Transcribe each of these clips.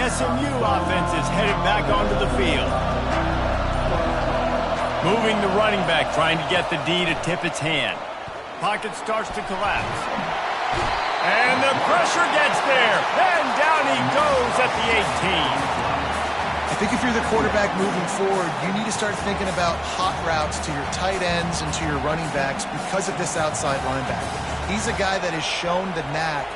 SMU offense is headed back onto the field. Moving the running back, trying to get the D to tip its hand. Pocket starts to collapse. And the pressure gets there. And down he goes at the 18. I think if you're the quarterback moving forward, you need to start thinking about hot routes to your tight ends and to your running backs because of this outside linebacker. He's a guy that has shown the knack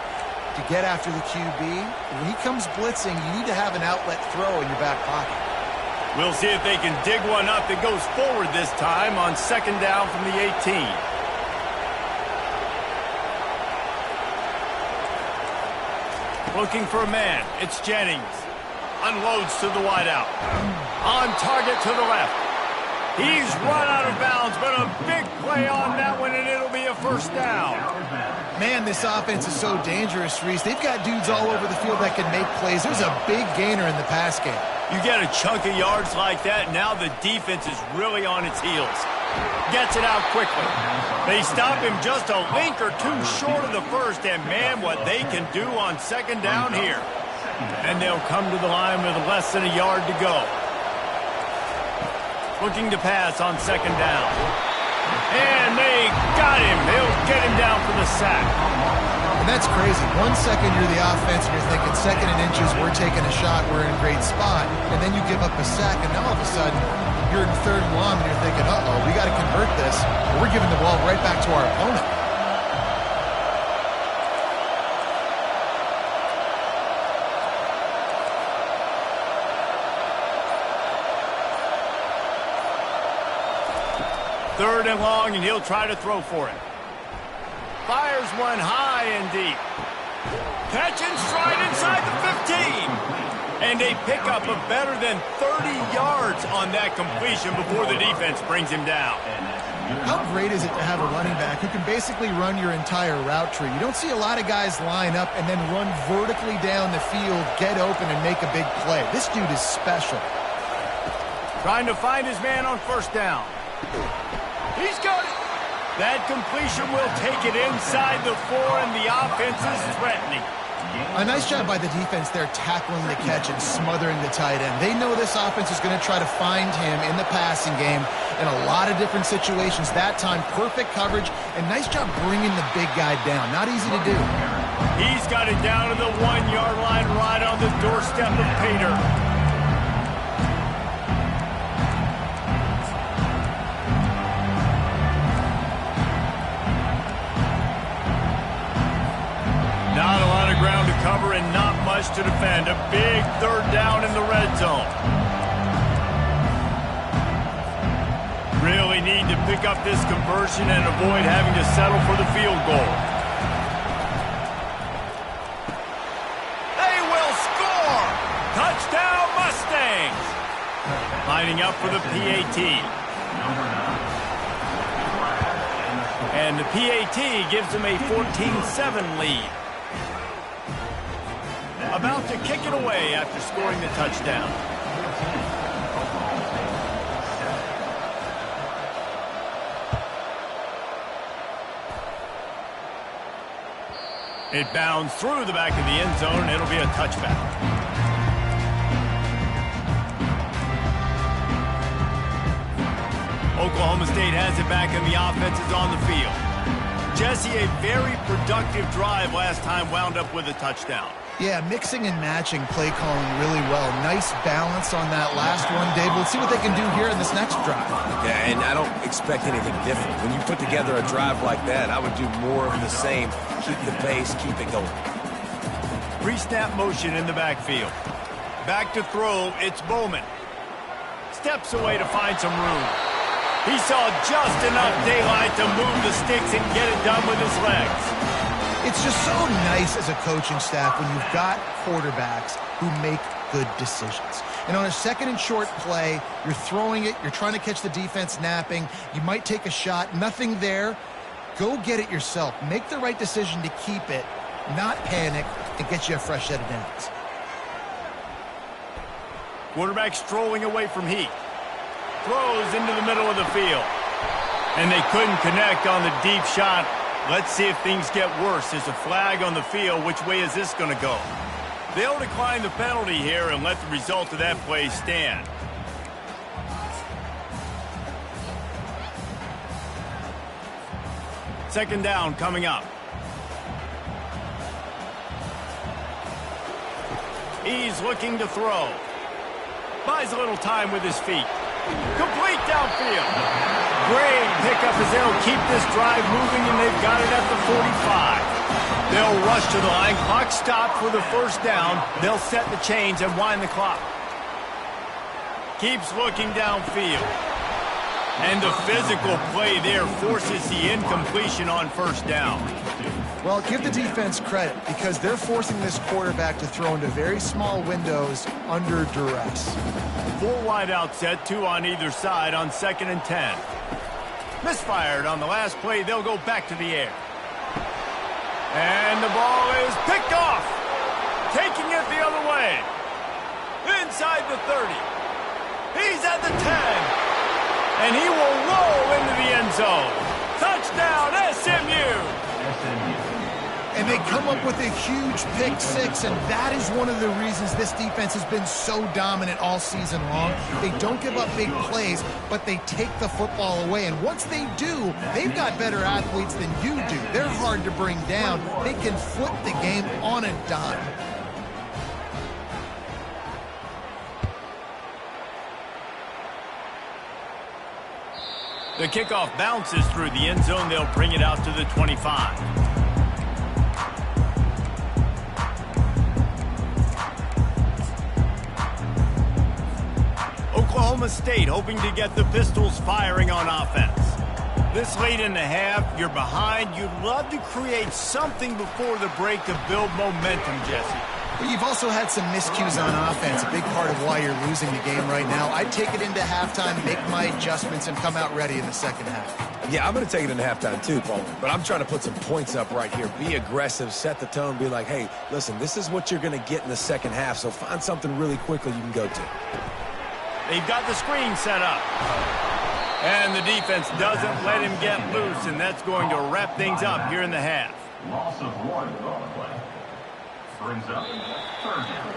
to get after the QB. When he comes blitzing, you need to have an outlet throw in your back pocket. We'll see if they can dig one up that goes forward this time on second down from the 18. Looking for a man. It's Jennings. Unloads to the wideout. On target to the left. He's run out of bounds, but a big play on that one, and it'll be a first down. Man, this offense is so dangerous, Reese. They've got dudes all over the field that can make plays. There's a big gainer in the pass game. You get a chunk of yards like that, now the defense is really on its heels. Gets it out quickly. They stop him just a link or two short of the first, and man, what they can do on second down here. And they'll come to the line with less than a yard to go. Looking to pass on second down. And they got him. They'll get him down for the sack. And that's crazy. 1 second you're the offense and you're thinking second and inches, we're taking a shot, we're in a great spot. And then you give up a sack, and now all of a sudden you're in third and long and you're thinking, uh-oh, we got to convert this. We're giving the ball right back to our opponent. Third and long, and he'll try to throw for it. Fires one high and deep. Catch and stride inside the 15. And they pick up a better than 30 yards on that completion before the defense brings him down. How great is it to have a running back who can basically run your entire route tree? You don't see a lot of guys line up and then run vertically down the field, get open, and make a big play. This dude is special. Trying to find his man on first down. He's got it. That completion will take it inside the 4, and the offense is threatening. A nice job by the defense there tackling the catch and smothering the tight end. They know this offense is going to try to find him in the passing game in a lot of different situations. That time, perfect coverage, and nice job bringing the big guy down. Not easy to do. He's got it down to the 1-yard line right on the doorstep of Pater. Not a lot of ground to cover and not much to defend. A big third down in the red zone. Really need to pick up this conversion and avoid having to settle for the field goal. They will score! Touchdown Mustangs! Lining up for the PAT. And the PAT gives them a 14-7 lead. About to kick it away after scoring the touchdown. It bounds through the back of the end zone, and it'll be a touchback. Oklahoma State has it back, and the offense is on the field. Jesse, a very productive drive last time wound up with a touchdown. Yeah, mixing and matching play calling really well. Nice balance on that last one, Dave. Let's see what they can do here in this next drive. Yeah, and I don't expect anything different. When you put together a drive like that, I would do more of the same. Keep the pace, keep it going. Pre-snap motion in the backfield. Back to throw, it's Bowman. Steps away to find some room. He saw just enough daylight to move the sticks and get it done with his legs. It's just so nice as a coaching staff when you've got quarterbacks who make good decisions. And on a second and short play, you're throwing it, you're trying to catch the defense napping, you might take a shot, nothing there. Go get it yourself. Make the right decision to keep it, not panic, and get you a fresh set of downs. Quarterback strolling away from Heat. Throws into the middle of the field. And they couldn't connect on the deep shot. Let's see if things get worse. There's a flag on the field. Which way is this going to go? They'll decline the penalty here and let the result of that play stand. Second down coming up. He's looking to throw. Buys a little time with his feet. Complete downfield. Great pickup as they'll keep this drive moving, and they've got it at the 45. They'll rush to the line. Clock stopped for the first down. They'll set the chains and wind the clock. Keeps looking downfield. And the physical play there forces the incompletion on first down. Well, give the defense credit because they're forcing this quarterback to throw into very small windows under duress. 4 wide out set, 2 on either side on 2nd and 10. Misfired on the last play. They'll go back to the air. And the ball is picked off. Taking it the other way. Inside the 30. He's at the 10. And he will roll into the end zone. Touchdown, SMU. And they come up with a huge pick six, and that is one of the reasons this defense has been so dominant all season long. They don't give up big plays, but they take the football away. And once they do, they've got better athletes than you do. They're hard to bring down. They can flip the game on a dime. The kickoff bounces through the end zone. They'll bring it out to the 25. Oklahoma State hoping to get the Pistols firing on offense. This late in the half, you're behind. You'd love to create something before the break to build momentum, Jesse. But you've also had some miscues on offense, a big part of why you're losing the game right now. I'd take it into halftime, make my adjustments, and come out ready in the second half. Yeah, I'm going to take it into halftime too, Paul. But I'm trying to put some points up right here. Be aggressive, set the tone, be like, hey, listen, this is what you're going to get in the second half, so find something really quickly you can go to. They've got the screen set up. And the defense doesn't let him get loose, and that's going to wrap things up here in the half. Loss of 1 on the play. Brings up 3rd down.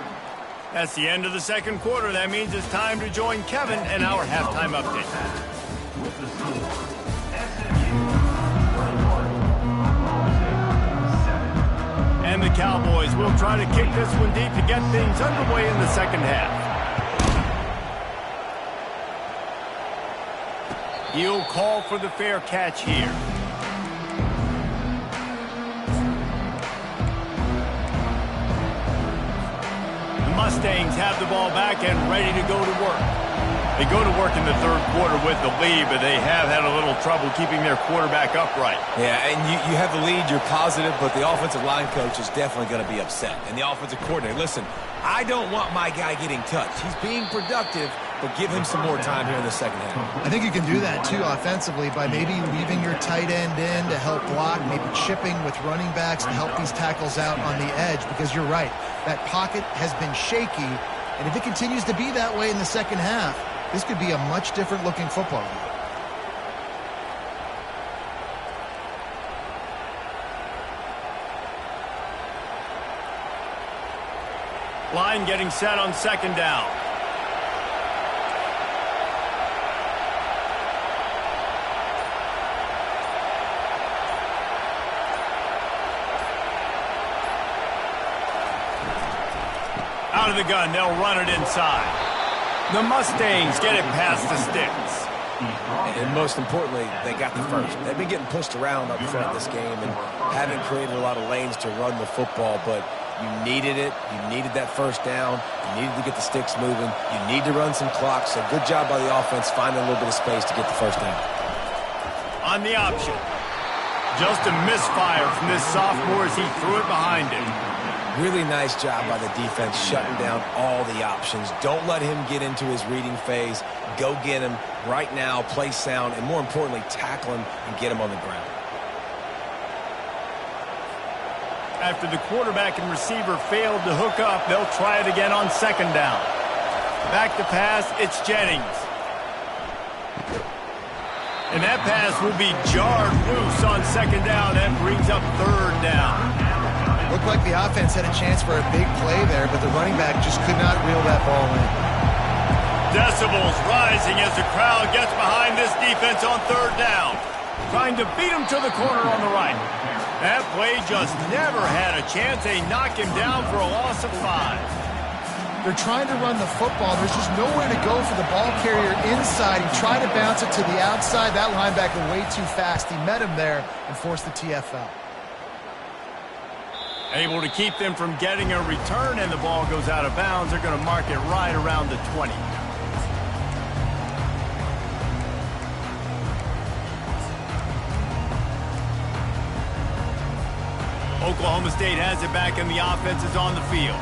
That's the end of the second quarter. That means it's time to join Kevin and our halftime update. With the score, SMU 21, Oklahoma State 7. And the Cowboys will try to kick this one deep to get things underway in the second half. He'll call for the fair catch here. The Mustangs have the ball back and ready to go to work. They go to work in the third quarter with the lead, but they have had a little trouble keeping their quarterback upright. Yeah, and you have the lead, you're positive, but the offensive line coach is definitely going to be upset. And the offensive coordinator, listen, I don't want my guy getting touched. He's being productive, but give him some more time here in the second half. I think you can do that, too, offensively, by maybe leaving your tight end in to help block, maybe chipping with running backs to help these tackles out on the edge, because you're right. That pocket has been shaky, and if it continues to be that way in the second half, this could be a much different-looking football game. Line getting set on second down. Out of the gun, they'll run it inside. The Mustangs get it past the sticks. And most importantly, they got the first. They've been getting pushed around up front this game and haven't created a lot of lanes to run the football, but you needed it. You needed that first down. You needed to get the sticks moving. You need to run some clock, so good job by the offense finding a little bit of space to get the first down. On the option. Just a misfire from this sophomore as he threw it behind him. Really nice job by the defense shutting down all the options. Don't let him get into his reading phase. Go get him right now, play sound, and more importantly, tackle him and get him on the ground. After the quarterback and receiver failed to hook up, they'll try it again on second down. Back to pass, it's Jennings. And that pass will be jarred loose on second down. That brings up third down. Looked like the offense had a chance for a big play there, but the running back just could not reel that ball in. Decibels rising as the crowd gets behind this defense on third down. Trying to beat him to the corner on the right. That play just never had a chance. They knock him down for a loss of 5. They're trying to run the football. There's just nowhere to go for the ball carrier inside. He tried to bounce it to the outside. That linebacker way too fast. He met him there and forced the TFL. Able to keep them from getting a return, and the ball goes out of bounds. They're going to mark it right around the 20. Oklahoma State has it back, and the offense is on the field.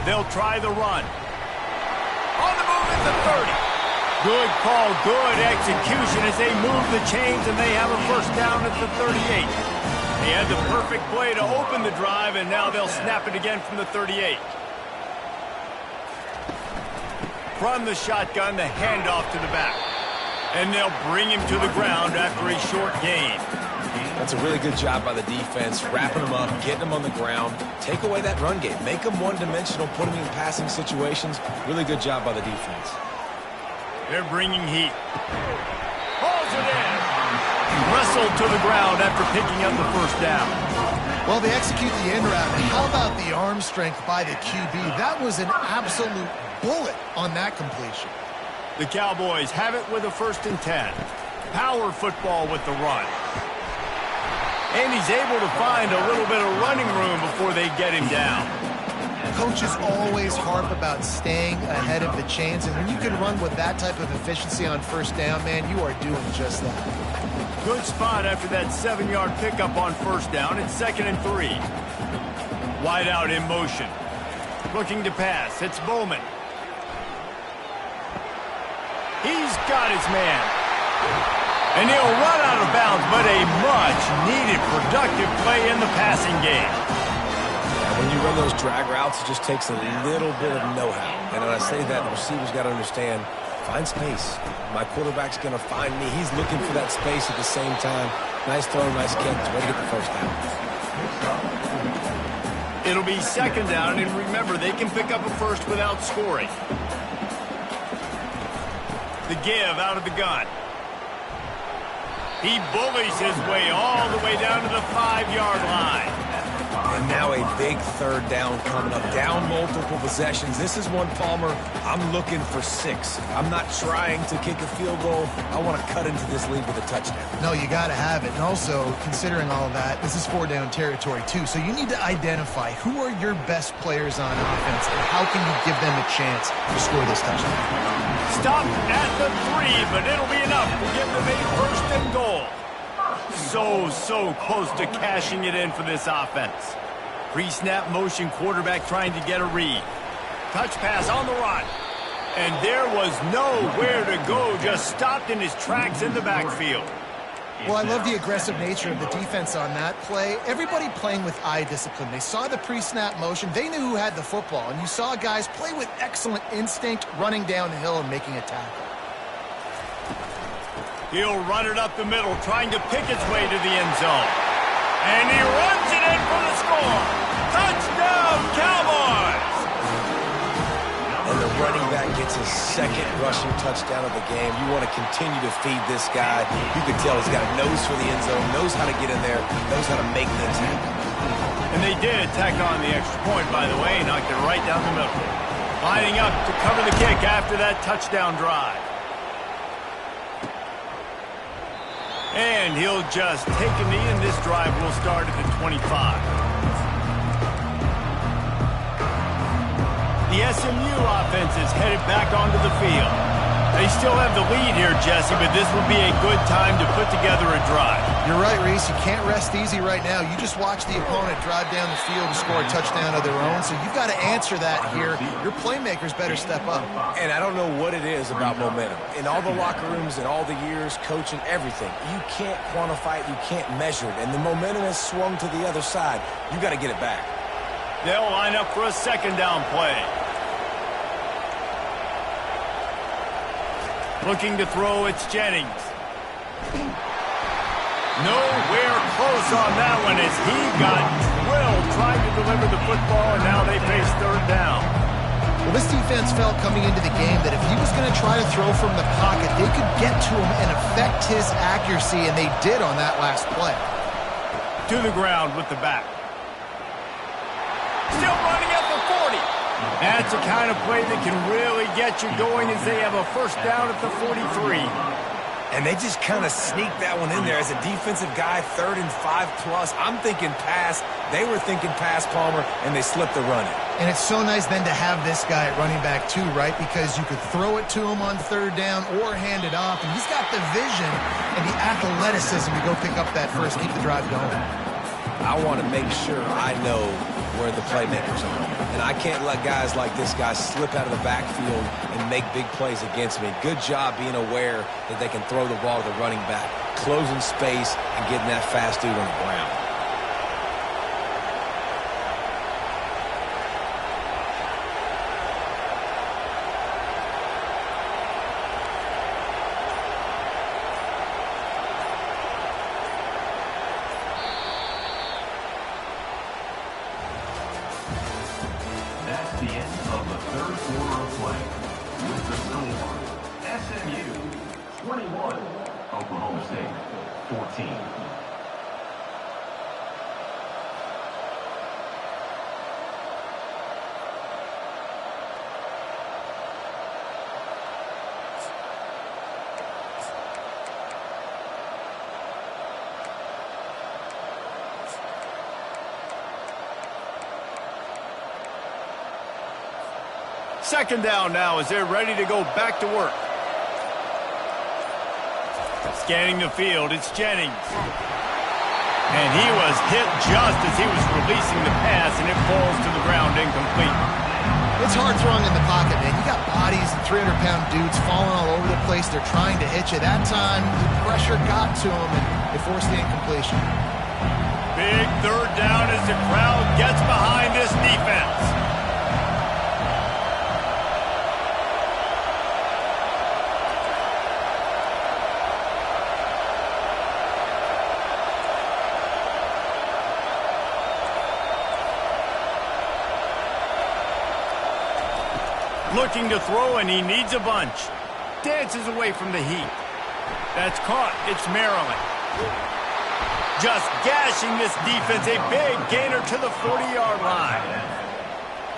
They'll try the run. On the move at the 30. Good call, good execution as they move the chains, and they have a first down at the 38. They had the perfect play to open the drive, and now they'll snap it again from the 38. From the shotgun, the handoff to the back. And they'll bring him to the ground after a short gain. That's a really good job by the defense, wrapping them up, getting them on the ground. Take away that run game. Make them one-dimensional, put them in passing situations. Really good job by the defense. They're bringing heat. Hauls it in. Wrestled to the ground after picking up the first down. Well, they execute the end route. And how about the arm strength by the QB? That was an absolute bullet on that completion. The Cowboys have it with a 1st and 10. Power football with the run. And he's able to find a little bit of running room before they get him down. Coaches always harp about staying ahead of the chains, and when you can run with that type of efficiency on first down, man, you are doing just that. Good spot after that 7-yard pickup on first down. It's 2nd and 3. Wide out in motion. Looking to pass. It's Bowman. He's got his man. And he'll run out of bounds, but a much-needed productive play in the passing game. When you run those drag routes, it just takes a little bit of know-how. And when I say that, the receiver's got to understand, find space. My quarterback's going to find me. He's looking for that space at the same time. Nice throw, nice catch. Way to get the first down. It'll be 2nd down, and remember, they can pick up a first without scoring. The give out of the gun. He bullies his way all the way down to the 5-yard line. And now a big 3rd down coming up. Down multiple possessions. This is one, Palmer, I'm looking for 6. I'm not trying to kick a field goal. I want to cut into this lead with a touchdown. No, you got to have it. And also, considering all of that, this is 4-down territory, too. So you need to identify who are your best players on offense and how can you give them a chance to score this touchdown. Stopped at the 3, but it'll be enough to give them a 1st and goal. So close to cashing it in for this offense. Pre-snap motion, quarterback trying to get a read. Touch pass on the run. And there was nowhere to go, just stopped in his tracks in the backfield. Well, I love the aggressive nature of the defense on that play. Everybody playing with eye discipline. They saw the pre-snap motion. They knew who had the football. And you saw guys play with excellent instinct, running downhill and making a tackle. He'll run it up the middle, trying to pick its way to the end zone. And he runs it in for the score. Touchdown, Cowboys! And the running back gets his 2nd rushing touchdown of the game. You want to continue to feed this guy. You can tell he's got a nose for the end zone, knows how to get in there, knows how to make things happen. And they did tack on the extra point, by the way, knocked it right down the middle. Lining up to cover the kick after that touchdown drive. And he'll just take a knee, and this drive will start at the 25. The SMU offense is headed back onto the field. They still have the lead here, Jesse, but this will be a good time to put together a drive. You're right, Reese. You can't rest easy right now. You just watch the opponent drive down the field to score a touchdown of their own, so you've got to answer that here. Your playmakers better step up. And I don't know what it is about momentum. In all the locker rooms and all the years, coaching, everything, you can't quantify it, you can't measure it, and the momentum has swung to the other side. You got to get it back. They'll line up for a 2nd down play. Looking to throw, it's Jennings. Nowhere close on that one as he got drilled trying to deliver the football, and now they face third down. Well, this defense felt coming into the game that if he was going to try to throw from the pocket, they could get to him and affect his accuracy, and they did on that last play. To the ground with the back. Still running at the 40. That's the kind of play that can really get you going as they have a first down at the 43. And they just kind of sneaked that one in there as a defensive guy, 3rd and 5+. I'm thinking pass. They were thinking pass, Palmer, and they slipped the run in. And it's so nice then to have this guy at running back too, right? Because you could throw it to him on 3rd down or hand it off. And he's got the vision and the athleticism to go pick up that first, keep the drive going. I want to make sure I know where the playmakers are. And I can't let guys like this guy slip out of the backfield and make big plays against me. Good job being aware that they can throw the ball to the running back, closing space and getting that fast dude on the ground. That's the end of the third quarter of play. With the score, SMU 21, Oklahoma State 14. Second down now as they're ready to go back to work. Scanning the field, it's Jennings. And he was hit just as he was releasing the pass, and it falls to the ground incomplete. It's hard throwing in the pocket, man. You got bodies and 300-pound dudes falling all over the place. They're trying to hit you. That time, the pressure got to him, and they forced the incompletion. Big third down as the crowd gets behind this defense. Looking to throw, and he needs a bunch. Dances away from the heat. That's caught. It's Maryland. Just gashing this defense. A big gainer to the 40-yard line.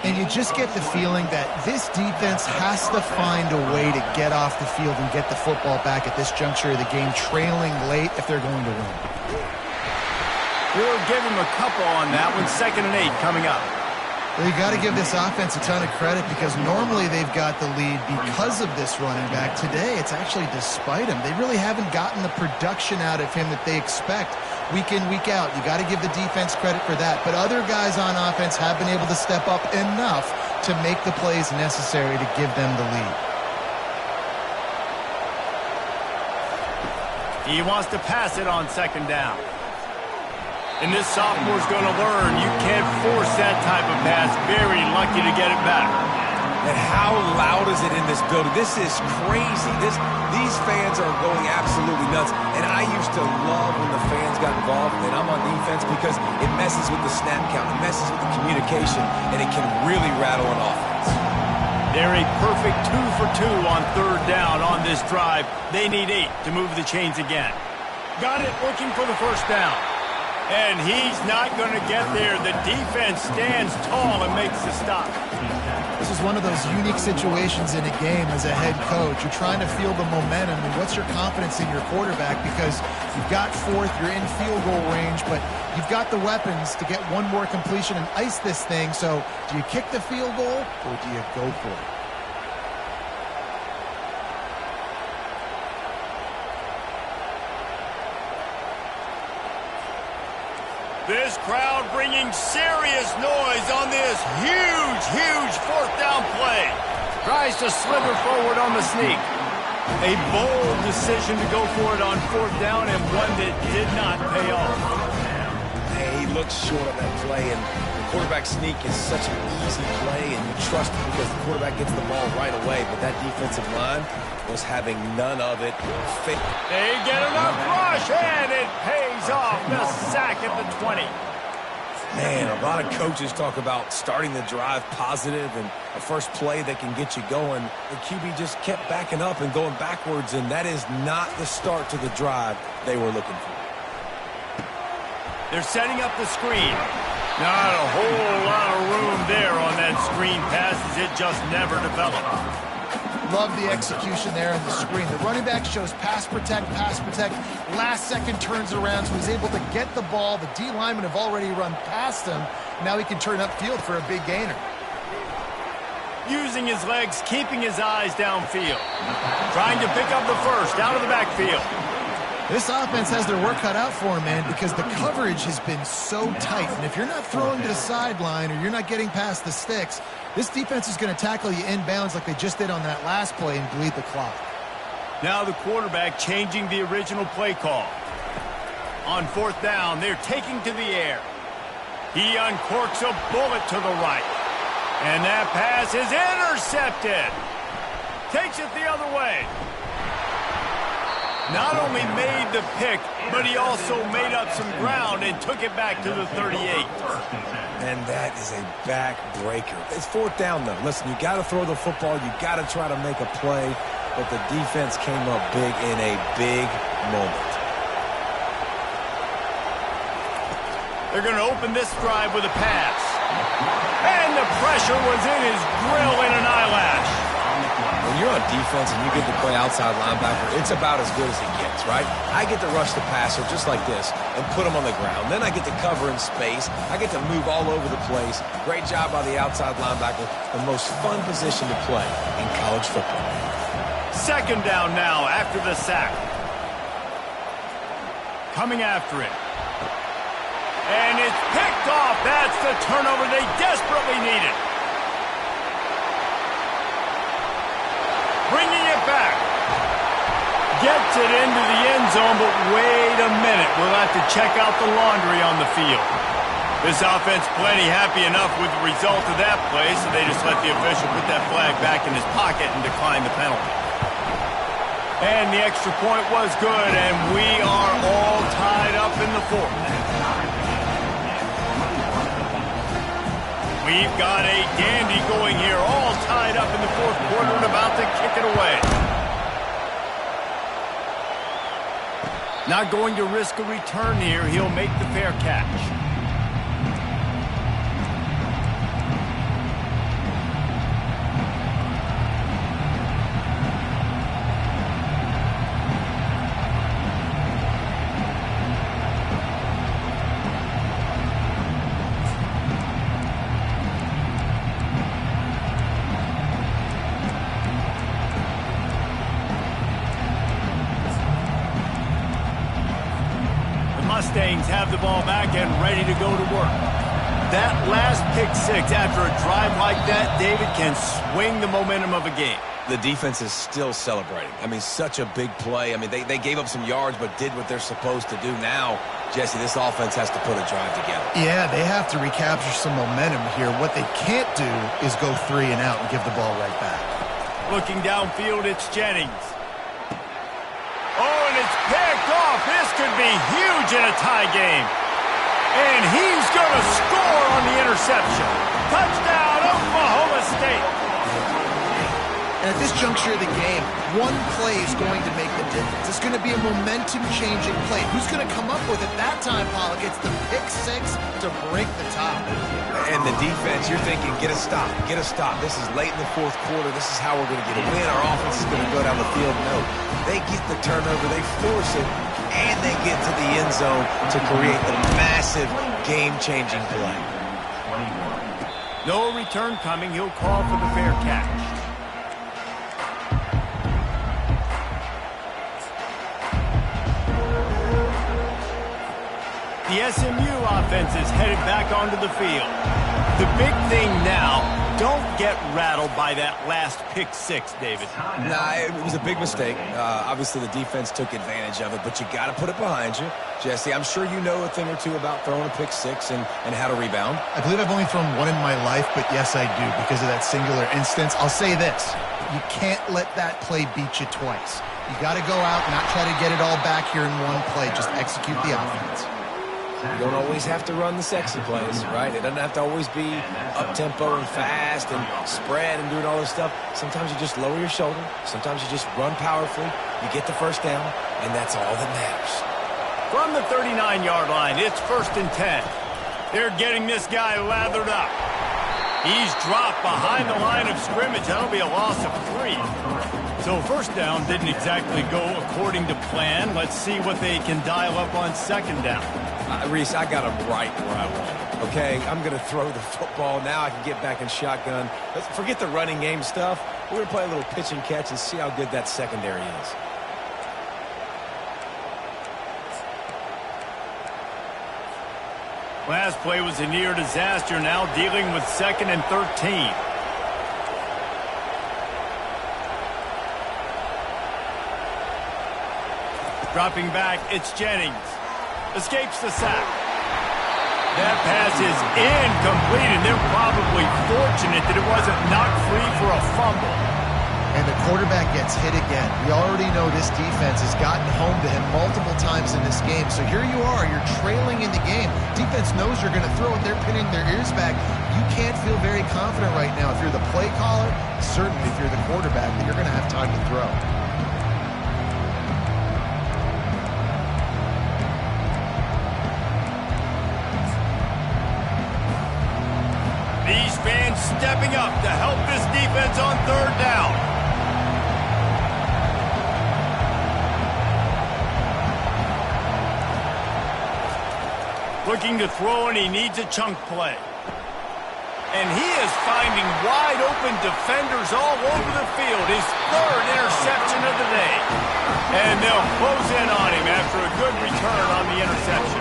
And you just get the feeling that this defense has to find a way to get off the field and get the football back at this juncture of the game, trailing late if they're going to win. We'll give him a couple on that one. 2nd and 8 coming up. Well, you got to give this offense a ton of credit because normally they've got the lead because of this running back. Today, it's actually despite him. They really haven't gotten the production out of him that they expect week in, week out. You got to give the defense credit for that. But other guys on offense have been able to step up enough to make the plays necessary to give them the lead. He wants to pass it on 2nd down. And this sophomore's going to learn you can't force that type of pass. Very lucky to get it back. And how loud is it in this building? This is crazy. These fans are going absolutely nuts. And I used to love when the fans got involved and I'm on defense because it messes with the snap count. It messes with the communication, and it can really rattle an offense. They're a perfect 2 for 2 on 3rd down on this drive. They need 8 to move the chains again. Got it, looking for the first down. And he's not going to get there. The defense stands tall and makes the stop. This is one of those unique situations in a game as a head coach. You're trying to feel the momentum, and what's your confidence in your quarterback? Because you've got 4th, you're in field goal range, but you've got the weapons to get one more completion and ice this thing. So do you kick the field goal or do you go for it? This crowd bringing serious noise on this huge 4th down play. Tries to slither forward on the sneak. A bold decision to go for it on 4th down, and one that did not pay off. Hey, he looked short on that play, and quarterback sneak is such an easy play, and you trust it because the quarterback gets the ball right away, but that defensive line was having none of it. They get enough rush, and it pays off. The sack at the 20. Man, a lot of coaches talk about starting the drive positive and a first play that can get you going. The QB just kept backing up and going backwards, and that is not the start to the drive they were looking for. They're setting up the screen. Not a whole lot of room there on that screen pass as it just never developed. Love the execution there on the screen. The running back shows pass protect. Last second turns around, so he's able to get the ball. The D linemen have already run past him. Now he can turn upfield for a big gainer. Using his legs, keeping his eyes downfield. Trying to pick up the first out of the backfield. This offense has their work cut out for him, man, because the coverage has been so tight. And if you're not throwing to the sideline or you're not getting past the sticks, this defense is going to tackle you inbounds like they just did on that last play and bleed the clock. Now the quarterback changing the original play call. On fourth down, they're taking to the air. He uncorks a bullet to the right. And that pass is intercepted. Takes it the other way. Not only made the pick, but he also made up some ground and took it back to the 38. And that is a backbreaker. It's fourth down, though. Listen, you got to throw the football. You got to try to make a play. But the defense came up big in a big moment. They're going to open this drive with a pass. And the pressure was in his grill in an eyelash. When you're on defense and you get to play outside linebacker, it's about as good as it gets, right? I get to rush the passer just like this and put him on the ground. Then I get to cover in space. I get to move all over the place. Great job by the outside linebacker. The most fun position to play in college football. Second down now after the sack. Coming after it. And it's picked off. That's the turnover they desperately needed. Bringing it back. Gets it into the end zone, but wait a minute. We'll have to check out the laundry on the field. This offense plenty happy enough with the result of that play, so they just let the official put that flag back in his pocket and decline the penalty. And the extra point was good, and we are all tied up in the fourth. We've got a dandy going here, all tied up in the fourth quarter and about to kick it away. Not going to risk a return here. He'll make the fair catch. Mustangs have the ball back and ready to go to work. That last pick six after a drive like that, David, can swing the momentum of a game. The defense is still celebrating. I mean, such a big play. I mean, they gave up some yards but did what they're supposed to do. Now, Jesse, this offense has to put a drive together. Yeah, they have to recapture some momentum here. What they can't do is go 3 and out and give the ball right back. Looking downfield, it's Jennings. Oh, and it's picked off. This could be huge in a tie game. And he's going to score on the interception. Touchdown, Oklahoma State. And at this juncture of the game, one play is going to make the difference. It's going to be a momentum-changing play. Who's going to come up with it that time, Pollock? It's the pick six to break the tie. And the defense, you're thinking, get a stop, get a stop. This is late in the fourth quarter. This is how we're going to get a win. Our offense is going to go down the field. No, they get the turnover, they force it, and they get to the end zone to create the massive game-changing play. No return coming. He'll call for the fair catch. The SMU offense is headed back onto the field. The big thing now, don't get rattled by that last pick six, David. Nah, it was a big mistake. Obviously, the defense took advantage of it, but you got to put it behind you. Jesse, I'm sure you know a thing or two about throwing a pick six and how to rebound. I believe I've only thrown one in my life, but yes, I do because of that singular instance. I'll say this. You can't let that play beat you twice. You got to go out, not try to get it all back here in one play. Just execute the offense. You don't always have to run the sexy plays, right? It doesn't have to always be up-tempo and fast and spread and doing all this stuff. Sometimes you just lower your shoulder. Sometimes you just run powerfully. You get the first down, and that's all that matters. From the 39-yard line, it's 1st and 10. They're getting this guy lathered up. He's dropped behind the line of scrimmage. That'll be a loss of 3. So 1st down didn't exactly go according to plan. Let's see what they can dial up on 2nd down. Reese, I got him right where I want him. Okay, I'm going to throw the football. Now I can get back in shotgun. Let's forget the running game stuff. We're going to play a little pitch and catch and see how good that secondary is. Last play was a near disaster. Now dealing with 2nd and 13. Dropping back, it's Jennings. Escapes the sack. That pass is incomplete, and they're probably fortunate that it wasn't knocked free for a fumble. And the quarterback gets hit again. We already know this defense has gotten home to him multiple times in this game. So here you are, you're trailing in the game. Defense knows you're going to throw it. They're pinning their ears back. You can't feel very confident right now. If you're the play caller, certainly if you're the quarterback, that you're going to have time to throw. These fans stepping up to help this defense on 3rd down. Looking to throw, and he needs a chunk play. And he is finding wide-open defenders all over the field. His 3rd interception of the day. And they'll close in on him after a good return on the interception.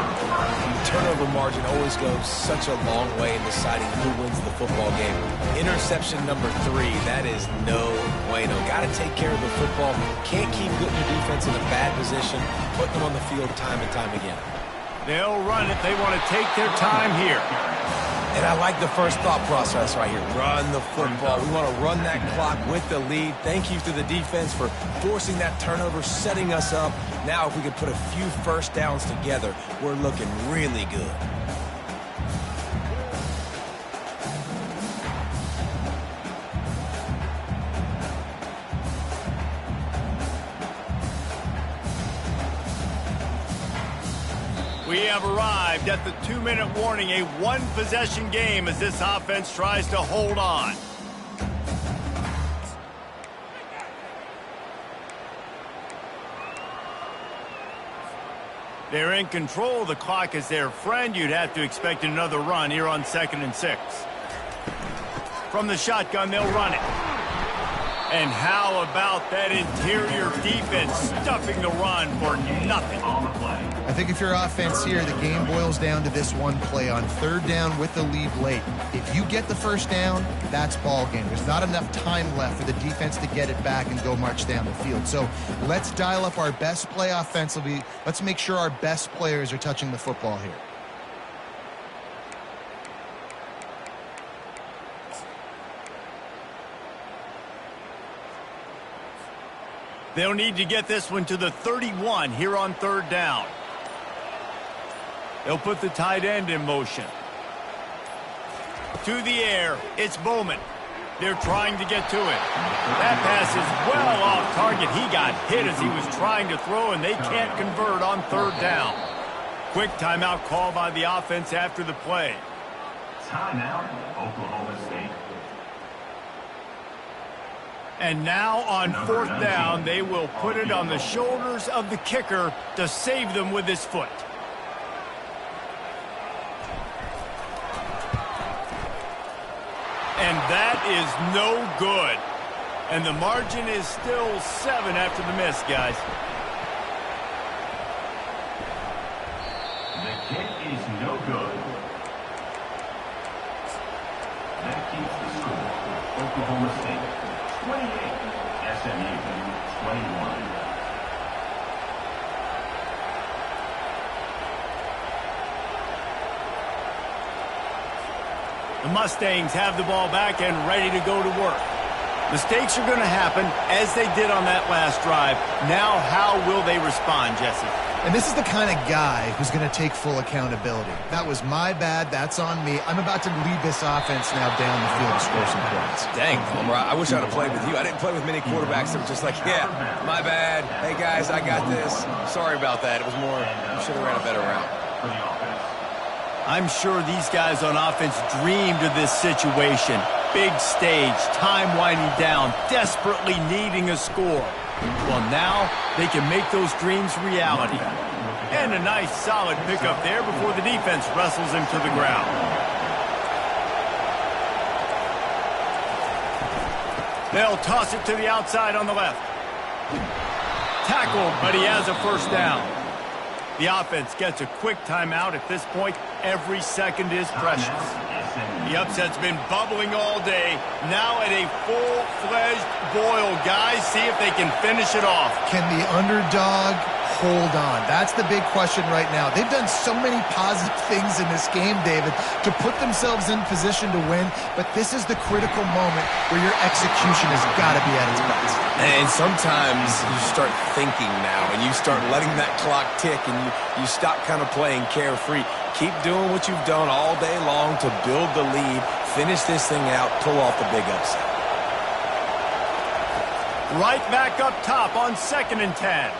Turnover margin always goes such a long way in deciding who wins the football game. Interception number 3, that is no bueno. Got to take care of the football. Can't keep putting your defense in a bad position, putting them on the field time and time again. They'll run it. They want to take their time here. And I like the first thought process right here. Run the football. We want to run that clock with the lead. Thank you to the defense for forcing that turnover, setting us up. Now if we could put a few 1st downs together, we're looking really good. We have arrived at the 2-minute warning, a 1-possession game as this offense tries to hold on. They're in control. The clock is their friend. You'd have to expect another run here on 2nd and 6. From the shotgun, they'll run it. And how about that interior defense stuffing the run for nothing? I think if you're offense here, the game boils down to this one play on 3rd down with the lead late. If you get the 1st down, that's ball game. There's not enough time left for the defense to get it back and go march down the field. So let's dial up our best play offensively. Let's make sure our best players are touching the football here. They'll need to get this one to the 31 here on 3rd down. They'll put the tight end in motion. To the air, it's Bowman. They're trying to get to it. That pass is well off target. He got hit as he was trying to throw, and they can't convert on 3rd down. Quick timeout call by the offense after the play. Timeout, Oklahoma State. And now on 4th down, they will put it on the shoulders of the kicker to save them with his foot. And that is no good. And the margin is still 7 after the miss, guys. The kick is no good. keeps the score. Oklahoma State 28, SMU 21. The Mustangs have the ball back and ready to go to work. Mistakes are going to happen, as they did on that last drive. Now, how will they respond, Jesse? And this is the kind of guy who's going to take full accountability. That was my bad. That's on me. I'm about to lead this offense now down the field to score some points. Dang, Homer, I wish I'd have played with you. I didn't play with many quarterbacks that were just like, yeah, my bad. Hey, guys, I got this. Sorry about that. It was more, you should have ran a better route. For the offense. I'm sure these guys on offense dreamed of this situation. Big stage, time winding down, desperately needing a score. Well, now they can make those dreams reality. And a nice, solid pickup there before the defense wrestles him to the ground. They'll toss it to the outside on the left. Tackled, but he has a first down. The offense gets a quick timeout at this point. Every second is precious. The upset's been bubbling all day. Now at a full-fledged boil. Guys, see if they can finish it off. Can the underdog hold on? That's the big question right now. They've done so many positive things in this game, David, to put themselves in position to win, but this is the critical moment where your execution has got to be at its best. And sometimes you start thinking now, and you start letting that clock tick, and you stop kind of playing carefree. Keep doing what you've done all day long to build the lead, finish this thing out, pull off the big upset. Right back up top on 2nd and 10.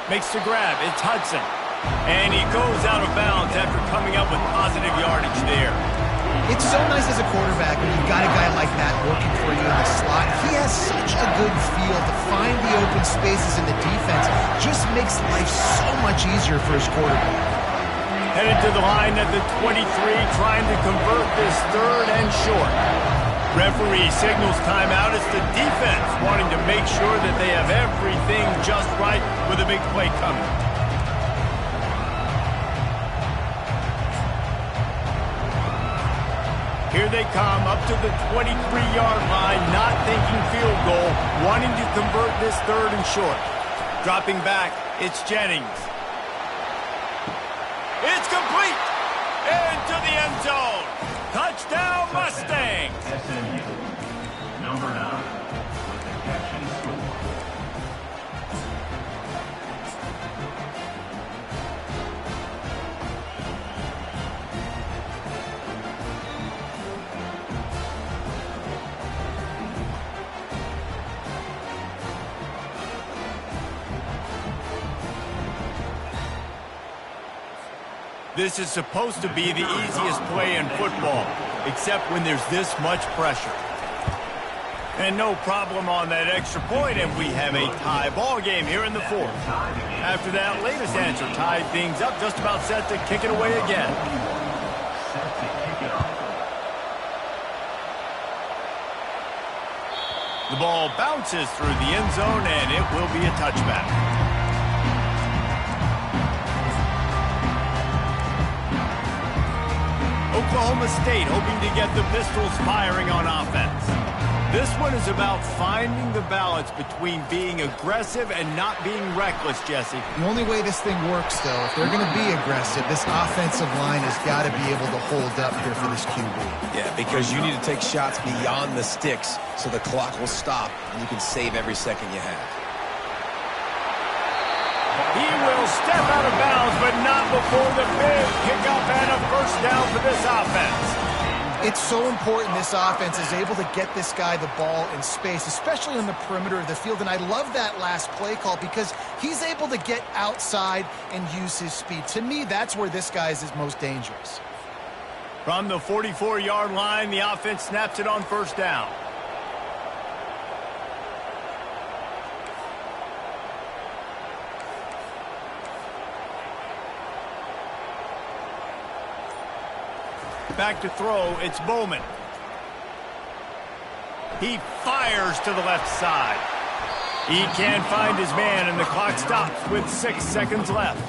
Makes the grab. It's Hudson. And he goes out of bounds after coming up with positive yardage there. It's so nice as a quarterback when you've got a guy like that working for you in the slot. He has such a good feel to find the open spaces in the defense. Just makes life so much easier for his quarterback. Headed to the line at the 23, trying to convert this 3rd and short. Referee signals timeout. It's the defense wanting to make sure that they have everything just right with a big play coming. Here they come up to the 23-yard line, not thinking field goal, wanting to convert this 3rd and short. Dropping back, it's Jennings. It's complete! Into the end zone! Touchdown, Mustangs! SMU, number 9, with the catch and score. This is supposed to be the easiest play in football, except when there's this much pressure. And no problem on that extra point, and we have a tie ball game here in the 4th. After that latest answer tied things up, just about set to kick it away again. Set to kick it off. The ball bounces through the end zone, and it will be a touchback. Oklahoma State hoping to get the Pistols firing on offense. This one is about finding the balance between being aggressive and not being reckless, Jesse. The only way this thing works, though, if they're going to be aggressive, this offensive line has got to be able to hold up here for this QB. Yeah, because you need to take shots beyond the sticks so the clock will stop and you can save every second you have. He will step out of bounds, but not before the big kickoff and a first down for this offense. It's so important this offense is able to get this guy the ball in space, especially on the perimeter of the field. And I love that last play call because he's able to get outside and use his speed. To me, that's where this guy is most dangerous. From the 44-yard line, the offense snaps it on first down. Back to throw, it's Bowman. He fires to the left side. He can't find his man, and the clock stops with 6 seconds left.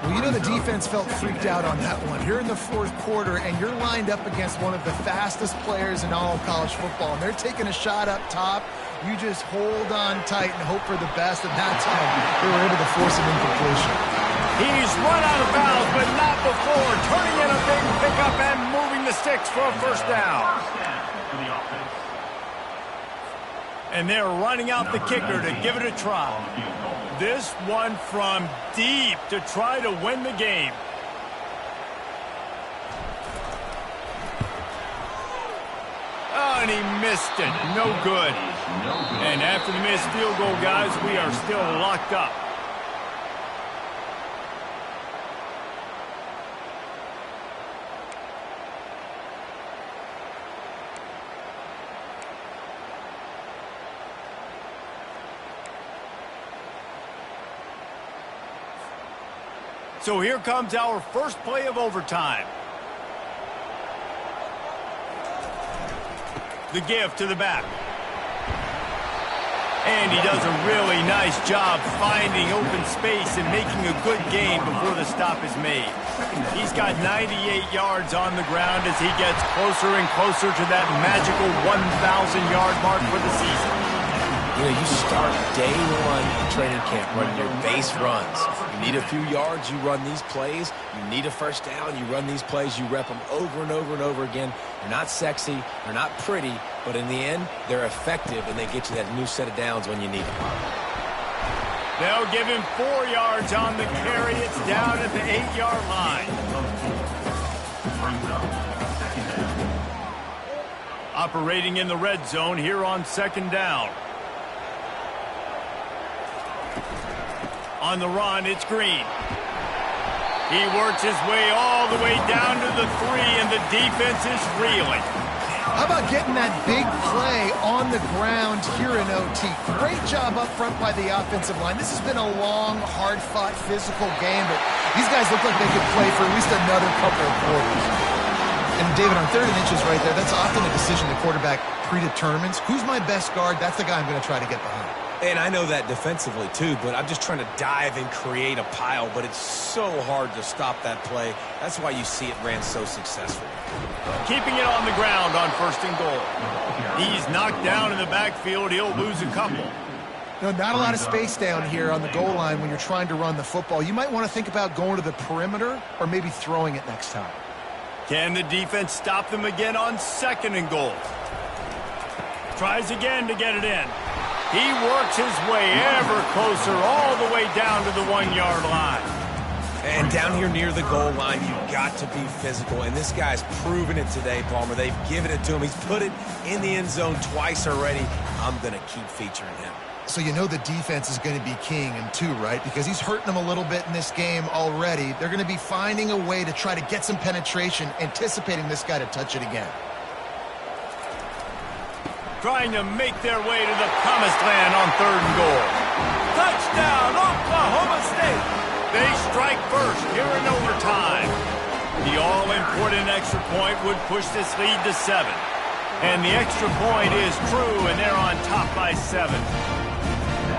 Well, you know the defense felt freaked out on that one. You're in the fourth quarter, and you're lined up against one of the fastest players in all of college football, and they're taking a shot up top. You just hold on tight and hope for the best, and that's how they were able to force an incompletion. He's run out of bounds, but not before. Turning in a big pickup and moving the sticks for a first down. And they're running out the kicker to give it a try. This one from deep to try to win the game. Oh, and he missed it. No good. And after the missed field goal, guys, we are still locked up. So here comes our first play of overtime. The give to the back. And he does a really nice job finding open space and making a good gain before the stop is made. He's got 98 yards on the ground as he gets closer and closer to that magical 1,000-yard mark for the season. You know, you start day one in training camp running your base runs. You need a few yards, you run these plays. You need a first down, you run these plays. You rep them over and over and over again. They're not sexy, they're not pretty, but in the end, they're effective, and they get you that new set of downs when you need them. They'll give him 4 yards on the carry. It's down at the 8-yard line. Operating in the red zone here on second down. On the run, it's Green. He works his way all the way down to the 3, and the defense is reeling. How about getting that big play on the ground here in OT? Great job up front by the offensive line. This has been a long, hard-fought, physical game, but these guys look like they could play for at least another couple of quarters. And David, on 3rd and inches right there, that's often a decision the quarterback predetermines. Who's my best guard? That's the guy I'm going to try to get behind. And I know that defensively, too, but I'm just trying to dive and create a pile, but it's so hard to stop that play. That's why you see it ran so successfully. Keeping it on the ground on 1st and goal. He's knocked down in the backfield. He'll lose a couple. No, not a lot of space down here on the goal line when you're trying to run the football. You might want to think about going to the perimeter or maybe throwing it next time. Can the defense stop them again on 2nd and goal? Tries again to get it in. He works his way ever closer all the way down to the 1-yard line. And down here near the goal line, you've got to be physical. And this guy's proven it today, Palmer. They've given it to him. He's put it in the end zone twice already. I'm going to keep featuring him. So you know the defense is going to be king in 2, right? Because he's hurting them a little bit in this game already. They're going to be finding a way to try to get some penetration, anticipating this guy to touch it again. Trying to make their way to the promised land on 3rd and goal. Touchdown, Oklahoma State! They strike first here in overtime. The all-important extra point would push this lead to 7. And the extra point is true, and they're on top by 7.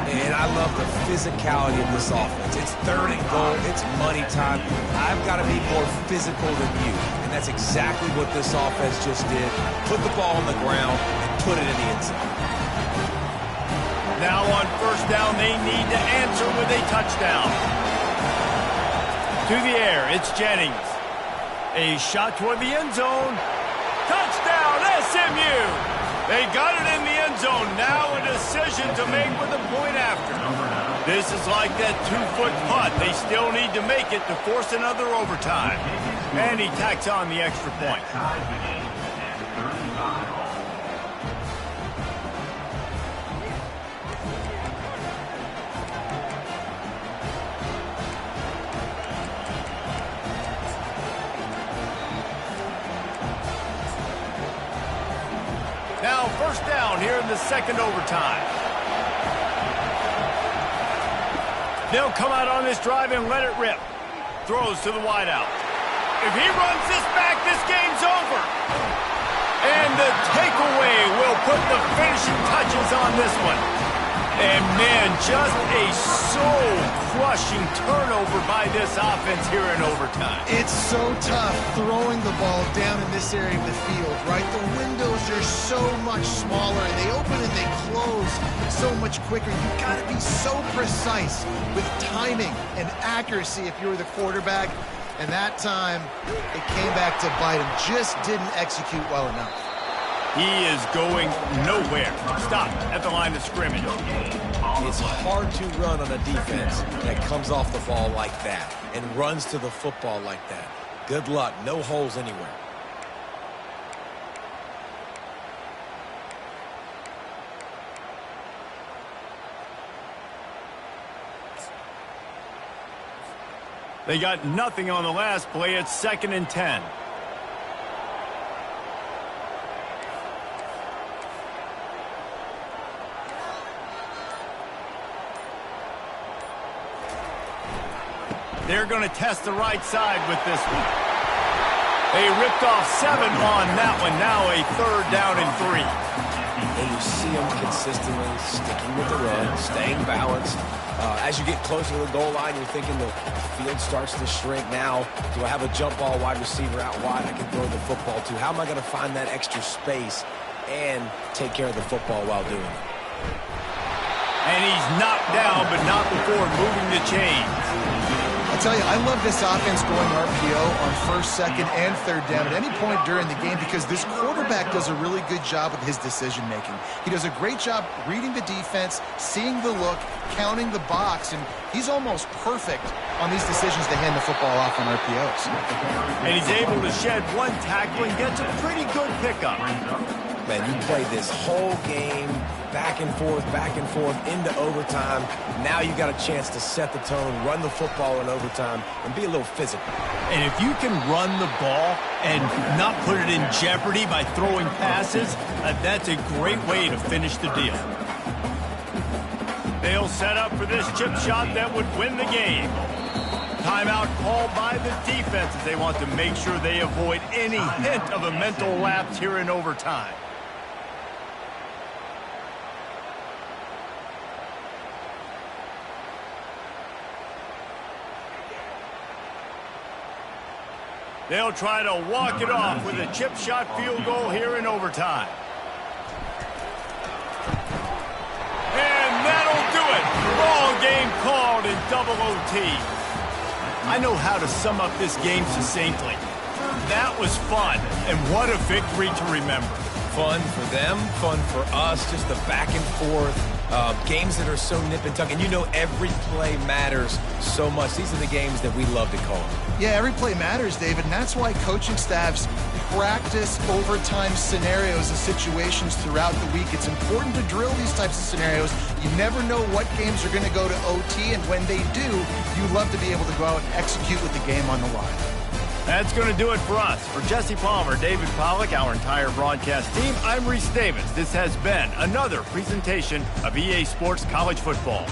And I love the physicality of this offense. It's 3rd and goal. It's money time. I've got to be more physical than you. And that's exactly what this offense just did. Put the ball on the ground and put it in the end zone. Now on 1st down, they need to answer with a touchdown. To the air, it's Jennings. A shot toward the end zone. Touchdown, SMU! They got it in the end zone. Now a decision to make with a point after. This is like that 2-foot putt. They still need to make it to force another overtime. And he tacks on the extra point. Now 1st down here in the 2nd overtime. They'll come out on this drive and let it rip. Throws to the wideout. If he runs this back, this game's over. And the takeaway will put the finishing touches on this one. And man, just a soul-crushing crushing turnover by this offense here in overtime. It's so tough throwing the ball down in this area of the field, right? The windows are so much smaller, and they open and they close so much quicker. You've got to be so precise with timing and accuracy if you're the quarterback. And that time, it came back to bite him. Just didn't execute well enough. He is going nowhere. Stop at the line of scrimmage. It's hard to run on a defense that comes off the ball like that and runs to the football like that. Good luck. No holes anywhere. They got nothing on the last play. It's 2nd and 10. They're going to test the right side with this one. They ripped off 7 on that one. Now a 3rd down and 3. And you see them consistently sticking with the run, staying balanced. As you get closer to the goal line, you're thinking the field starts to shrink. Now, do I have a jump ball wide receiver out wide I can throw the football to? How am I going to find that extra space and take care of the football while doing it? And he's knocked down, but not before moving the chains. I'll tell you, I love this offense going RPO on 1st, 2nd, and 3rd down at any point during the game because this quarterback does a really good job with his decision-making. He does a great job reading the defense, seeing the look, counting the box, and he's almost perfect on these decisions to hand the football off on RPOs. And he's able to shed one tackle and gets a pretty good pickup. Man, you played this whole game back and forth into overtime. Now you got a chance to set the tone, run the football in overtime, and be a little physical. And if you can run the ball and not put it in jeopardy by throwing passes, that's a great way to finish the deal. They'll set up for this chip shot that would win the game. Timeout called by the defense as they want to make sure they avoid any hint of a mental lapse here in overtime. They'll try to walk it off with a chip shot field goal here in overtime. And that'll do it. Ball game called in double OT. I know how to sum up this game succinctly. That was fun, and what a victory to remember. Fun for them, fun for us, just the back and forth. Games that are so nip and tuck, and you know every play matters so much. These are the games that we love to call. Yeah, every play matters, David, and that's why coaching staffs practice overtime scenarios and situations throughout the week. It's important to drill these types of scenarios. You never know what games are going to go to OT, and when they do, you love to be able to go out and execute with the game on the line. That's going to do it for us. For Jesse Palmer, David Pollack, our entire broadcast team, I'm Reese Davis. This has been another presentation of EA Sports College Football.